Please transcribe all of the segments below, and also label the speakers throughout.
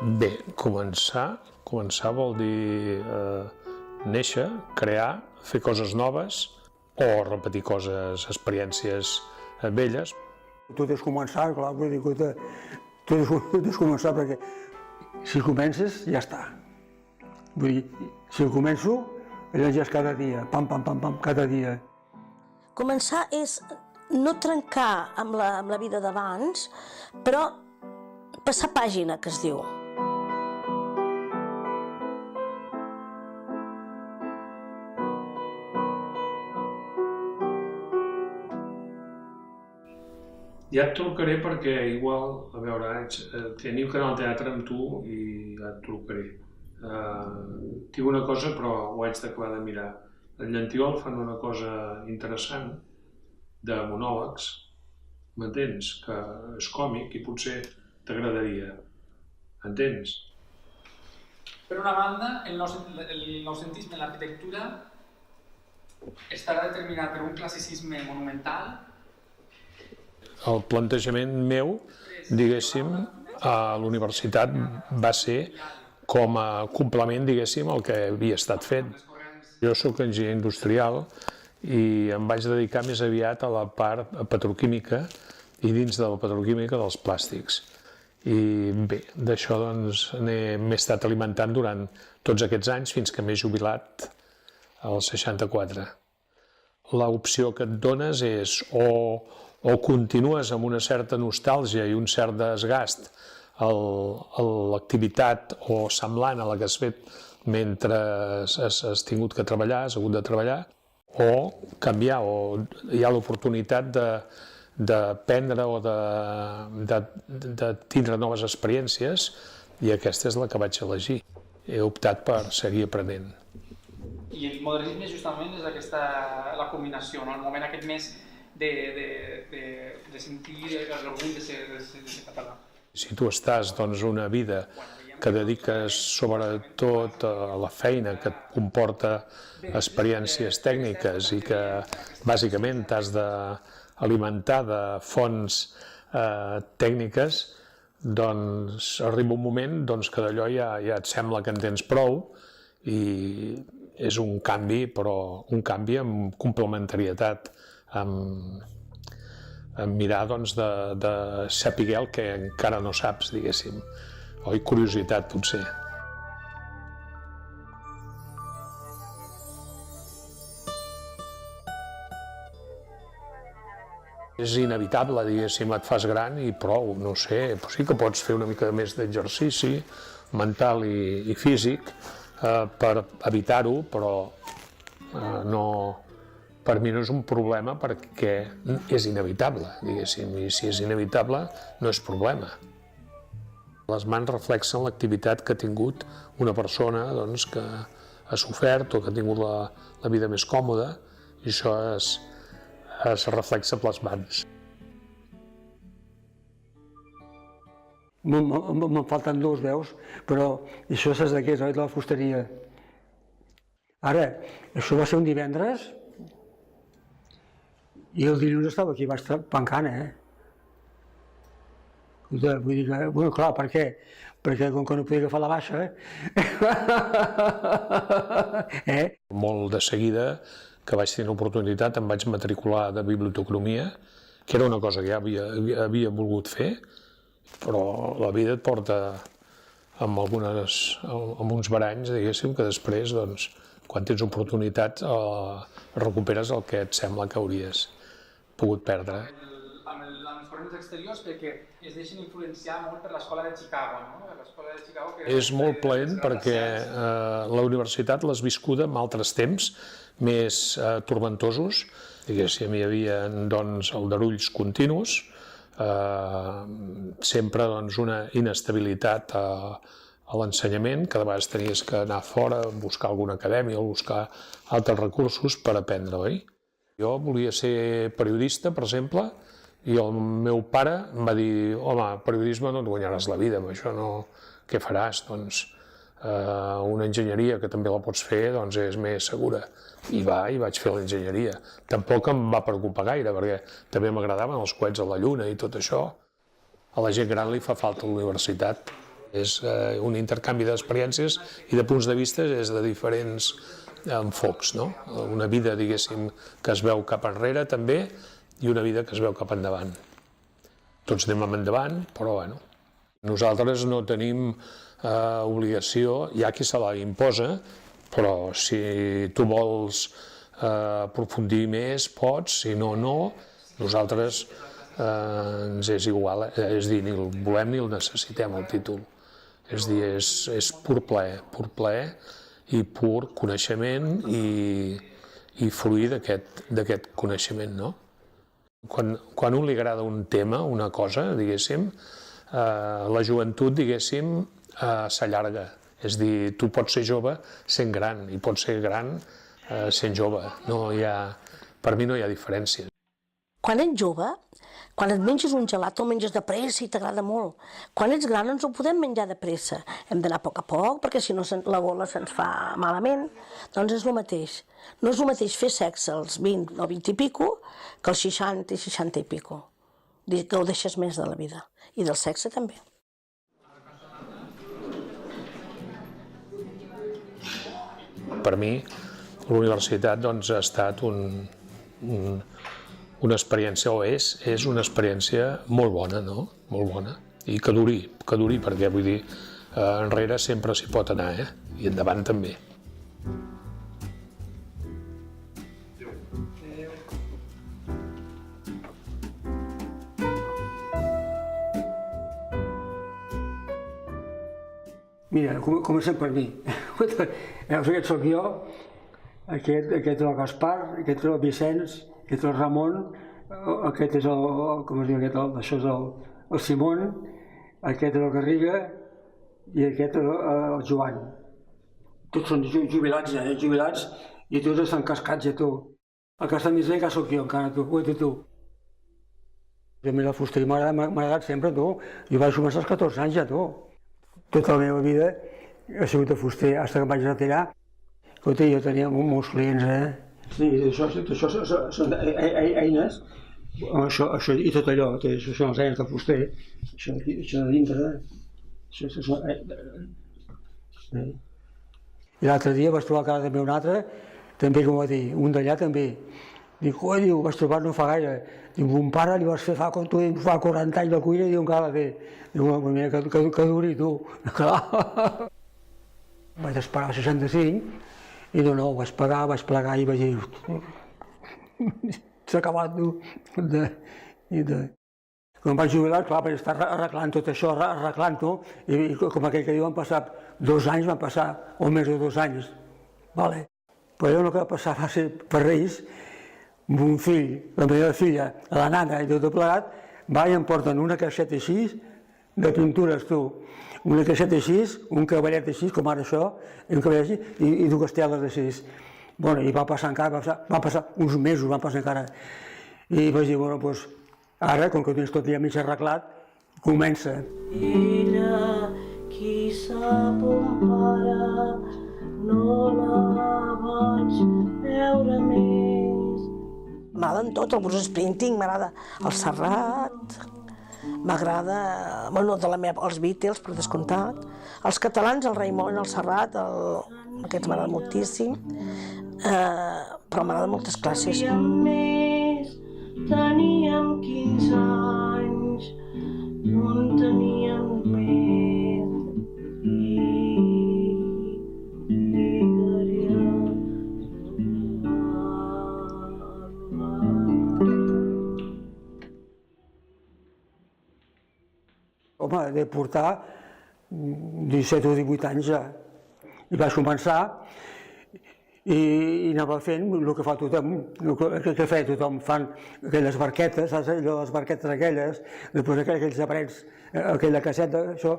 Speaker 1: Bé, començar vol dir néixer, crear, fer coses noves o repetir coses, experiències velles.
Speaker 2: Tot és començar, clar, vull dir que tot és començar perquè si comences ja està. Vull dir, si ho començo, allò ja és cada dia, pam, pam, pam, pam, cada dia.
Speaker 3: Començar és no trencar amb la vida d'abans, però passar pàgina, que es diu.
Speaker 1: Ja et trucaré perquè igual, a veure, teniu canal de teatre amb tu i ja et trucaré. Tinc una cosa, però ho haig d'acabar de mirar. En Llentyol fan una cosa interessant de monòlegs, m'entens? Que és còmic i potser t'agradaria. Entens?
Speaker 4: Per una banda, el noucentisme en l'arquitectura estarà determinat per un classicisme monumental.
Speaker 1: El plantejament meu, diguéssim, a l'universitat va ser com a complement, diguéssim, al que havia estat fent. Jo soc enginyer industrial i em vaig dedicar més aviat a la part petroquímica i dins de la petroquímica dels plàstics. I bé, d'això doncs m'he estat alimentant durant tots aquests anys fins que m'he jubilat als 64. L'opció que et dones és o continues amb una certa nostàlgia i un cert desgast a l'activitat o semblant a la que has fet mentre has tingut que treballar, has hagut de treballar, o canviar, o hi ha l'oportunitat d'aprendre o de tindre noves experiències, i aquesta és la que vaig elegir. He optat per seguir aprenent.
Speaker 4: I el modernisme justament és la combinació, el moment aquest més de sentir l'orgull de ser català.
Speaker 1: Si tu estàs una vida que dediques sobretot a la feina que et comporta experiències tècniques i que bàsicament t'has d'alimentar de fonts tècniques, doncs arriba un moment que d'allò ja et sembla que en tens prou i és un canvi, però un canvi amb complementarietat, amb mirar de saber el que encara no saps, diguéssim, o curiositat potser. És inevitable, diguéssim, et fas gran i prou, no sé, sí que pots fer una mica més d'exercici mental i físic per evitar-ho, però no, per mi no és un problema perquè és inevitable, diguéssim, i si és inevitable no és problema. Les mans reflexen l'activitat que ha tingut una persona que ha sofert o que ha tingut la vida més còmoda, i això es reflexa per les mans.
Speaker 2: Me'n falten dos, veus? Però això és d'aquest, oi, de la fusteria. Ara, això va ser un divendres i el dilluns estava aquí, vaig pencant, Vull dir que, bueno, clar, per què? Perquè com que no podia agafar la baixa,
Speaker 1: Molt de seguida que vaig tenir l'oportunitat em vaig matricular de biblioteconomia, que era una cosa que ja havia volgut fer, però la vida et porta amb uns baranys, diguéssim, que després, quan tens oportunitats, recuperes el que et sembla que hauries pogut perdre.
Speaker 4: Amb els corrents exteriors, perquè es deixen influenciar molt per l'escola de Chicago, no?
Speaker 1: És molt plaent perquè la universitat l'has viscuda en altres temps més tormentosos. Diguéssim, hi havia aldarulls continus, sempre una inestabilitat a l'ensenyament, que de vegades tenies que anar fora, buscar alguna acadèmia o buscar altres recursos per aprendre, oi? Jo volia ser periodista, per exemple, i el meu pare em va dir: home, periodisme no et guanyaràs la vida, amb això no, què faràs? Una enginyeria que també la pots fer és més segura. I vaig fer l'enginyeria. Tampoc em va preocupar gaire, perquè també m'agradaven els coets a la lluna i tot això. A la gent gran li fa falta la universitat. És un intercanvi d'experiències i de punts de vista des de diferents enfocs, no? Una vida, diguéssim, que es veu cap enrere també i una vida que es veu cap endavant. Tots anem endavant, però bueno. Nosaltres no tenim obligació, hi ha qui se la imposa, però si tu vols aprofundir més, pots, si no, no. Nosaltres ens és igual, és dir, ni el volem ni el necessitem, el títol. És dir, és pur plaer i pur coneixement i fruir d'aquest coneixement, no? Quan a un li agrada un tema, una cosa, diguéssim, la joventut, diguéssim, s'allarga. És dir, tu pots ser jove sent gran i pots ser gran sent jove. Per mi no hi ha diferència.
Speaker 3: Quan ets jove, quan et menges un gelat, te'l menges de pressa i t'agrada molt. Quan ets gran no ens ho podem menjar de pressa. Hem d'anar a poc, perquè si no la gola se'ns fa malament. Doncs és el mateix. No és el mateix fer sexe als 20 o 20 i pico que als 60 i 60 i pico. Que ho deixes més de la vida. I del sexe també.
Speaker 1: Per mi, l'universitat ha estat una experiència, o és una experiència molt bona, no? Molt bona. I que duri, perquè vull dir, enrere sempre s'hi pot anar, i endavant també.
Speaker 2: Mira, comencem per mi. Aquest sóc jo, aquest és el Gaspar, aquest és el Vicenç, aquest és el Ramon, aquest és el Simón, aquest és el Garriga i aquest és el Joan. Tots són jubilats, i tots estan cascats, tu. El que està més bé que sóc jo encara, tu, tu. A mi la fusteria m'ha agradat sempre, tu. Jo vaig començar als 14 anys, ja, tu. Tota la meva vida he sigut de fuster, fins que em vaig retirar. Escolta, jo tenia molts clients, Sí, això són eines, i tot allò, això són les eines de fuster, això de dintre, I l'altre dia vaig trobar a casa també un altre, també com va dir, un d'allà també. Dic, vaig trobar no fa gaire. Dic, mon pare li vas fer fa 40 anys de cuina i diu, encara la té. Diu, mira, que duri, tu. Clar. Vaig esperar 65 i no, vaig plegar i vaig dir, s'ha acabat, tu. Quan em vaig jubilar, clar, vaig estar arreglant tot això, arreglant-ho, i com aquell que diu, van passar 2 anys, o més de 2 anys. Però allò que va passar va ser per Reis, mon fill, la meva filla, la nana i tot plegat, va i em porten una caixeta així de pintures, tu. Una caixeta així, un cavallet així, com ara això, un cavallet així, i 2 teles així. Bueno, i va passar uns mesos, van passar encara. I vaig dir, bueno, doncs, ara, com que ho tens tot ja mig arreglat, comença. Ella, qui sap on para, no la vaig veure més. M'agraden tot, el Bruce Springsteen, m'agrada el Serrat, m'agrada, els Beatles, per descomptat, els catalans, el Raimon, el Serrat, aquests m'agraden moltíssim, però m'agraden moltes classes. Teníem 15 anys, no en teníem més, Home, de portar 17 o 18 anys ja. I vaig començar i anava fent el que fa tothom, el que feia tothom, fan aquelles barquetes, saps allò, les barquetes aquelles, després aquells aparells, aquella caseta, això,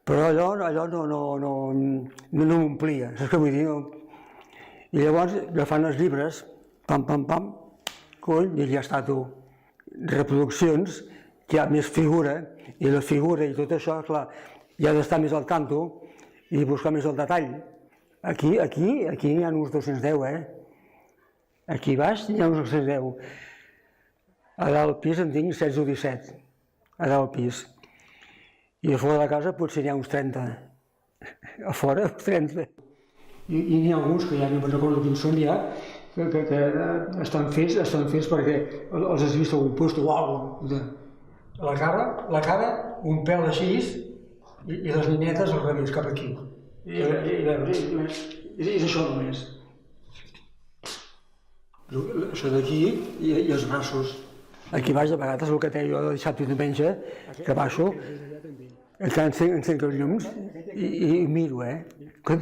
Speaker 2: però allò no m'omplia, saps què vull dir? I llavors agafant els llibres, pam, coll, i ja està tu, reproduccions, que hi ha més figura, i la figura i tot això, clar, hi ha d'estar més al tanto i buscar més el detall. Aquí hi ha uns 210, Aquí baix hi ha uns 210. A dalt al pis en tinc 16 o 17, a dalt al pis. I a fora de casa potser n'hi ha uns 30. A fora, uns 30. I n'hi ha alguns, que ja no me'n recordo quins són ja, que estan fets perquè els has vist a algun lloc o alguna cosa. La cara, un pèl així, i les ninetes al revés, cap aquí. És això només. Això d'aquí i els braços. Aquí baix, de vegades, el que té jo de dissabte i diumenge, que baixo, encenc els llums i miro, Quan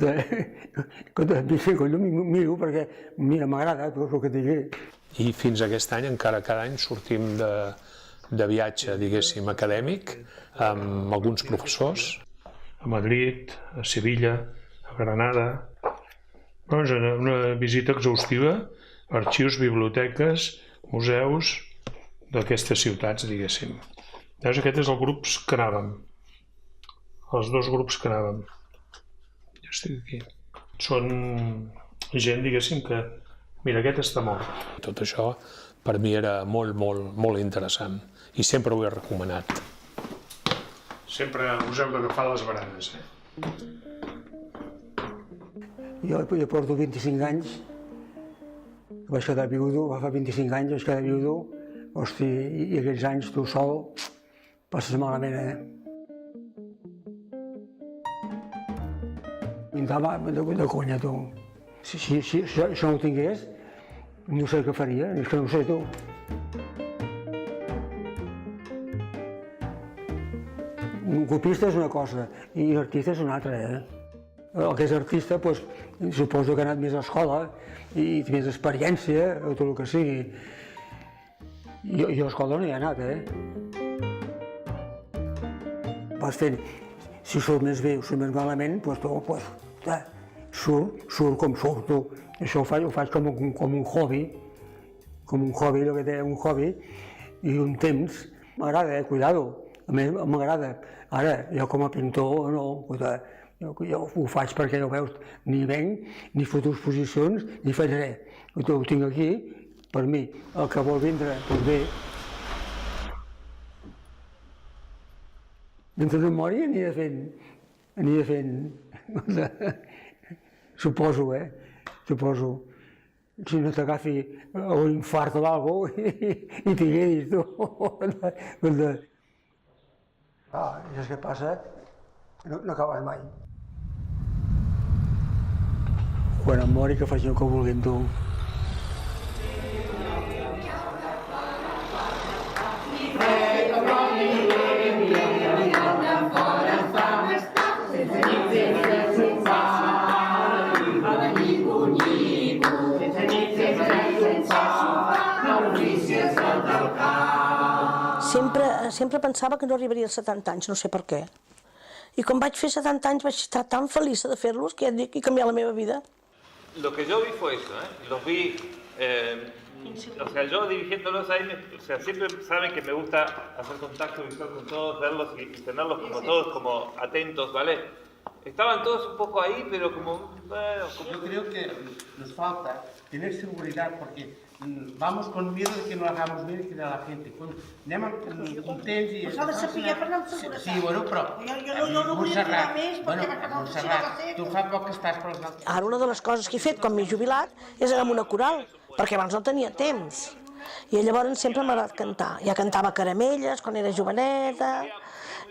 Speaker 2: encenc el llum miro, perquè m'agrada tot el que digui.
Speaker 1: I fins aquest any, encara cada any, sortim de viatge, diguéssim, acadèmic, amb alguns professors. A Madrid, a Sevilla, a Granada. Doncs una visita exhaustiva a arxius, biblioteques, museus d'aquestes ciutats, diguéssim. Llavors aquest és el grup que anàvem, els 2 grups que anàvem. Jo estic aquí. Són gent, diguéssim, que... Mira, aquest està mort. Tot això per mi era molt, molt, molt interessant i sempre ho he recomanat. Sempre us heu d'agafar les baranes,
Speaker 2: Jo porto 25 anys, vaig quedar viudo, fa 25 anys vaig quedar viudo, hosti, i aquells anys tu sol passes malament, Pintava de conya, tu. Si això no ho tingués, no sé què faria, és que no ho sé, tu. Un copista és una cosa i l'artista és una altra, El que és artista, doncs, suposo que ha anat més a l'escola i té més experiència, o tot el que sigui. Jo a l'escola no hi he anat, Vas fent, si surt més bé o surt més malament, doncs surt com surto. Això ho faig com un hobby, el que té un hobby, i un temps. M'agrada, cuidado, a més m'agrada. Ara, jo com a pintor, no, jo ho faig perquè no veus, ni venc, ni foto exposicions, ni faig res. Ho tinc aquí, per mi. El que vol vindre, doncs bé. D'entre memòria aniré fent, suposo, suposo. Si no t'agafi un infart o alguna cosa i t'hi quedis, tu. I és que passa, no acabes mai. Quan em mori que faci el que vulguin, tu.
Speaker 3: Sempre pensava que no arribaria als 70 anys, no sé per què. I quan vaig fer 70 anys vaig estar tan feliç de fer-los que ja et dic que he canviat la meva vida.
Speaker 5: Lo que yo vi fue eso, los vi, o sea, yo dirigiéndolos ahí, o sea, siempre saben que me gusta hacer contacto visual con todos, verlos y tenerlos como todos como atentos, ¿vale? Estaban todos un poco ahí, pero como...
Speaker 6: Yo creo que nos falta tener seguridad porque vamos con miedo de que no hagamos bien y que a la gente. Anem contents i...
Speaker 3: S'ha de saber per anar amb seguretat.
Speaker 6: Sí, bueno, però...
Speaker 3: Jo no volia tirar més perquè
Speaker 6: Montserrat, tu fa poc que estàs per les altres...
Speaker 3: Ara una de les coses que he fet quan m'he jubilat és anar amb una coral, perquè abans no tenia temps. I llavors sempre m'ha agradat cantar. Ja cantava caramelles quan era joveneta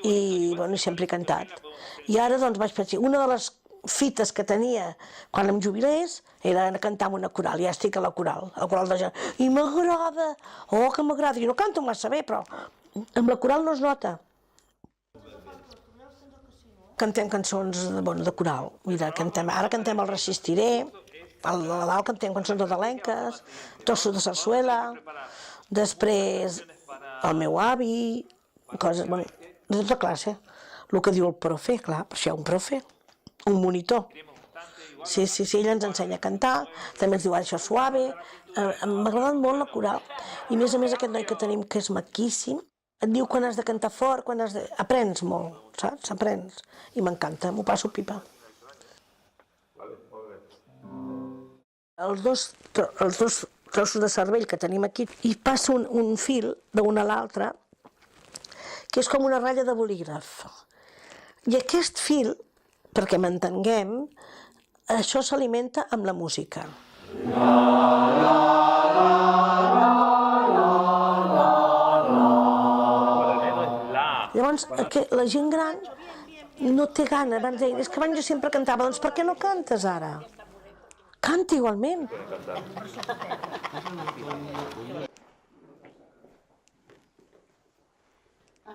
Speaker 3: i sempre he cantat. I ara doncs vaig pensar, una de les fites que tenia quan em jubilés era anar a cantar amb una coral, ja estic a la coral de gent, i m'agrada, que m'agrada, jo no canto massa bé, però amb la coral no es nota. Cantem cançons de coral, mira, ara cantem el Resistiré, a dalt cantem cançons nadalenques, Tossos de sarsuela, després el meu avi, coses, de tota classe, el que diu el profe, clar, per això hi ha un profe. Un monitor. Sí, ella ens ensenya a cantar, també ens diu això suave. M'ha agradat molt la coral. I a més aquest noi que tenim, que és maquíssim, et diu quan has de cantar fort, quan has de... Aprens molt, saps? Aprens. I m'encanta, m'ho passo pipa. Els dos trossos de cervell que tenim aquí, hi passa un fil d'una a l'altra, que és com una ratlla de bolígraf. I aquest fil, perquè m'entenguem, això s'alimenta amb la música. Llavors, la gent gran no té gana. Abans deia, és que abans jo sempre cantava. Doncs per què no cantes ara? Canta igualment.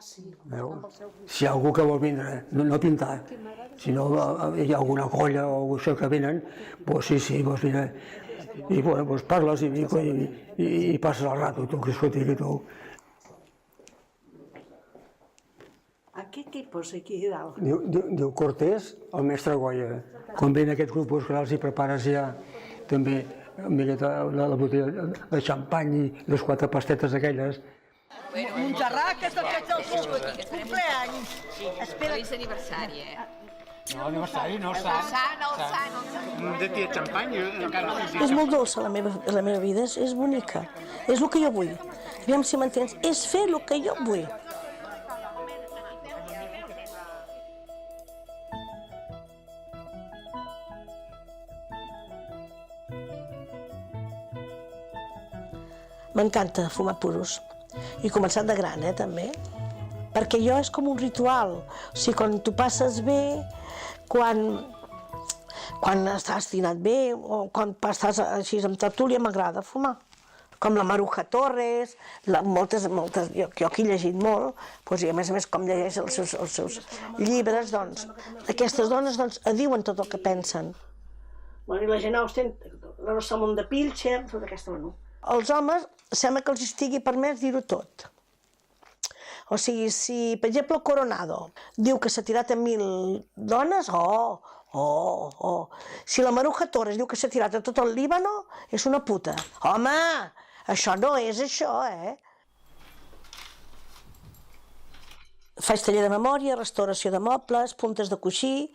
Speaker 2: Si hi ha algú que vol vindre, no pintar, si no hi ha alguna colla o això que venen, doncs sí, doncs mira, i doncs parles i passes el rato, tu que escoltis i tu.
Speaker 7: A què poses aquí dalt?
Speaker 2: Diu Cortés, el mestre Goya. Quan ven aquests grupuscles i prepares ja també una miqueta la botella de xampany i les 4 pastetes aquelles.
Speaker 7: Montserrat, que és el seu cumpleaños.
Speaker 8: Feliç aniversari,
Speaker 6: No, aniversari, no, sant. De tia xampanya, encara no existe.
Speaker 3: És molt dolça la meva vida, és bonica. És el que jo vull. Aviam si m'entens. És fer el que jo vull. M'encanta fumar puros. I començat de gran, també. Perquè jo és com un ritual. O sigui, quan tu passes bé, quan estàs dinat bé, o quan estàs així amb tertúlia, m'agrada fumar. Com la Maruja Torres, moltes, jo que he llegit molt, i a més com llegeix els seus llibres, doncs, aquestes dones diuen tot el que pensen. I la gent Austen, la Rosamund de Pilcher, tota aquesta menú. Els homes sembla que els estigui permès dir-ho tot. O sigui, si, per exemple, el Coronado diu que s'ha tirat a 1.000 dones, Si la Maruja Torres diu que s'ha tirat a tot el Líbano, és una puta. Home, això no és això, Faig taller de memòria, restauració de mobles, puntes de coixí,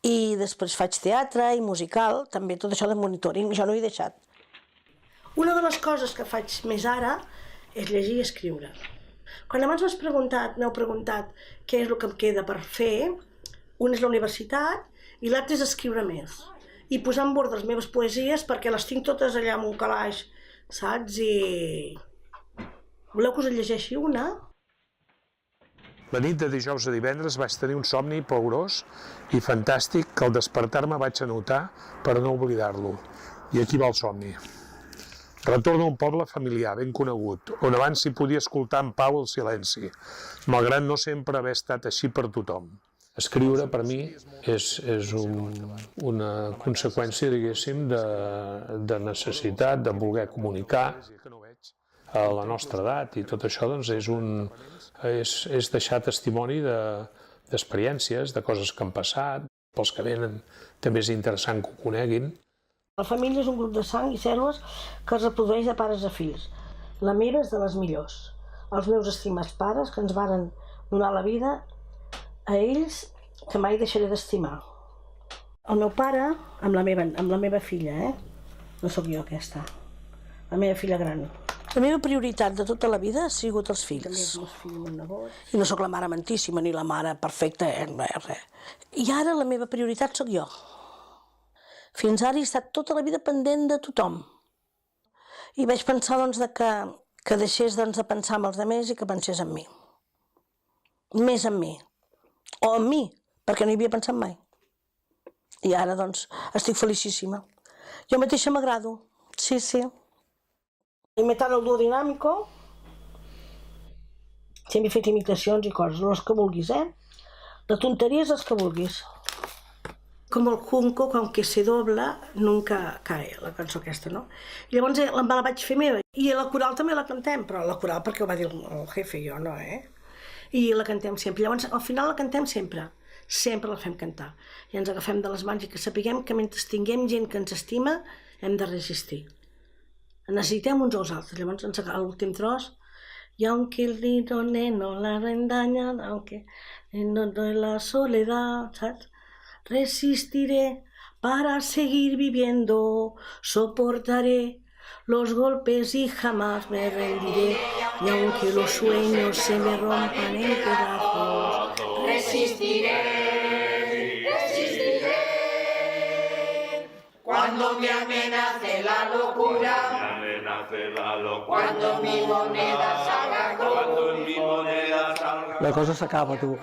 Speaker 3: i després faig teatre i musical, també tot això de monitoring, jo no ho he deixat. Una de les coses que faig més ara és llegir i escriure. Quan abans m'heu preguntat què és el que em queda per fer, un és la universitat i l'altre és escriure més. I posar en ordre les meves poesies perquè les tinc totes allà en un calaix, saps? I... Voleu que us en llegeixi una?
Speaker 1: La nit de dijous a divendres vaig tenir un somni paurós i fantàstic que al despertar-me vaig anotar per no oblidar-lo. I aquí va el somni. Retorno a un poble familiar, ben conegut, on abans s'hi podia escoltar en pau el silenci, malgrat no sempre haver estat així per tothom. Escriure, per mi, és una conseqüència, diguéssim, de necessitat, de voler comunicar a la nostra edat, i tot això doncs, és deixar testimoni d'experiències, de coses que han passat, pels que venen també és interessant que ho coneguin.
Speaker 3: La família és un grup de sang i cèl·lules que es reprodueix de pares a fills. La meva és de les millors. Els meus estimats pares, que ens varen donar la vida, a ells que mai deixaré d'estimar. El meu pare, amb la meva filla, no sóc jo aquesta, la meva filla gran. La meva prioritat de tota la vida ha sigut els fills. I no sóc la mare amantíssima ni la mare perfecta, res. I ara la meva prioritat sóc jo. Fins ara he estat tota la vida pendent de tothom. I vaig pensar que deixés de pensar en els altres i que pensés en mi. Més en mi. O en mi, perquè no hi havia pensat mai. I ara, estic felicíssima. Jo mateixa m'agrado. Sí. Imitant el duo dinàmico, sempre he fet imitacions i coses, les que vulguis, De tonteries les que vulguis. Com el Junco, com que se dobla, nunca cae, la cançó aquesta, no? I llavors me la vaig fer meva. I a la coral també la cantem, però la coral perquè ho va dir el jefe, jo no, I la cantem sempre. Llavors, al final la cantem sempre. Sempre la fem cantar. I ens agafem de les mans i que sapiguem que mentre tinguem gent que ens estima, hem de resistir. Necessitem uns als altres. Llavors, ens agafa l'últim tros. Y aunque el nido no la rendaña, aunque no la soledad, ¿sabes? Resistiré para seguir viviendo, soportaré los golpes y jamás me rendiré. Y aunque los sueños se me rompan en pedazos,
Speaker 9: Resistiré, resistiré. Cuando me amenace la locura, cuando mi moneda salga
Speaker 2: La cosa s'acaba, tu.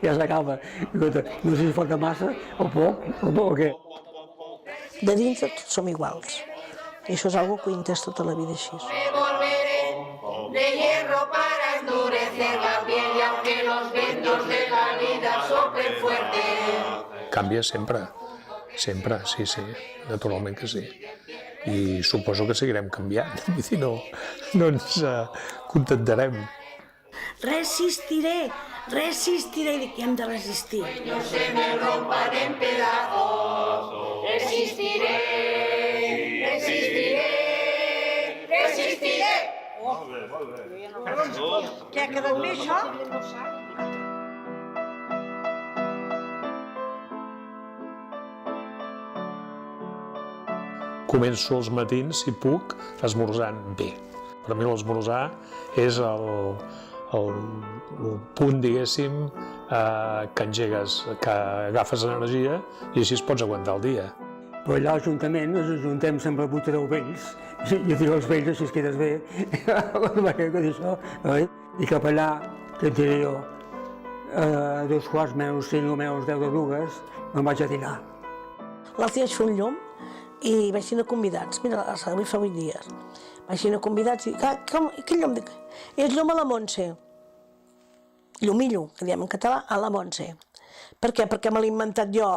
Speaker 2: Ja s'acaba. No sé si falta massa o poc o què.
Speaker 3: De dins de tots som iguals. I això és una cosa que ho he entès tota la vida així.
Speaker 9: me volveré de hierro para endurecer la piel y aunque los vientos de la vida soplen fuerte.
Speaker 1: Canvia sempre, sempre, sí, sí, naturalment que sí. I suposo que seguirem canviant, vull dir, no ens contentarem.
Speaker 3: Resistiré, resistiré, i dic que hem de resistir.
Speaker 9: No se me rompan en pedazos. Resistiré, resistiré, resistiré.
Speaker 7: Què ha quedat bé, això?
Speaker 1: Començo els matins, si puc, esmorzant bé. Per mi l'esmorzar és el punt, diguéssim, que engegues, que agafes energia i així es pots aguantar el dia.
Speaker 2: Però allà a l'Ajuntament ens ajuntem sempre a 8 o 10 vells, i dic els vells així es quedes bé, i cap allà, que et diré jo, a 2 menys 5 o menys 10 de dues, me'n vaig a tirar.
Speaker 3: L'altre dia vaig fer un llum i vaig tenir convidats. Mira, avui fa 8 dies. Vaig tenir convidats i quin llum? Dic, és llum a la Montse. Llumillo, que diem en català, a la Montse. Per què? Perquè me l'he inventat jo.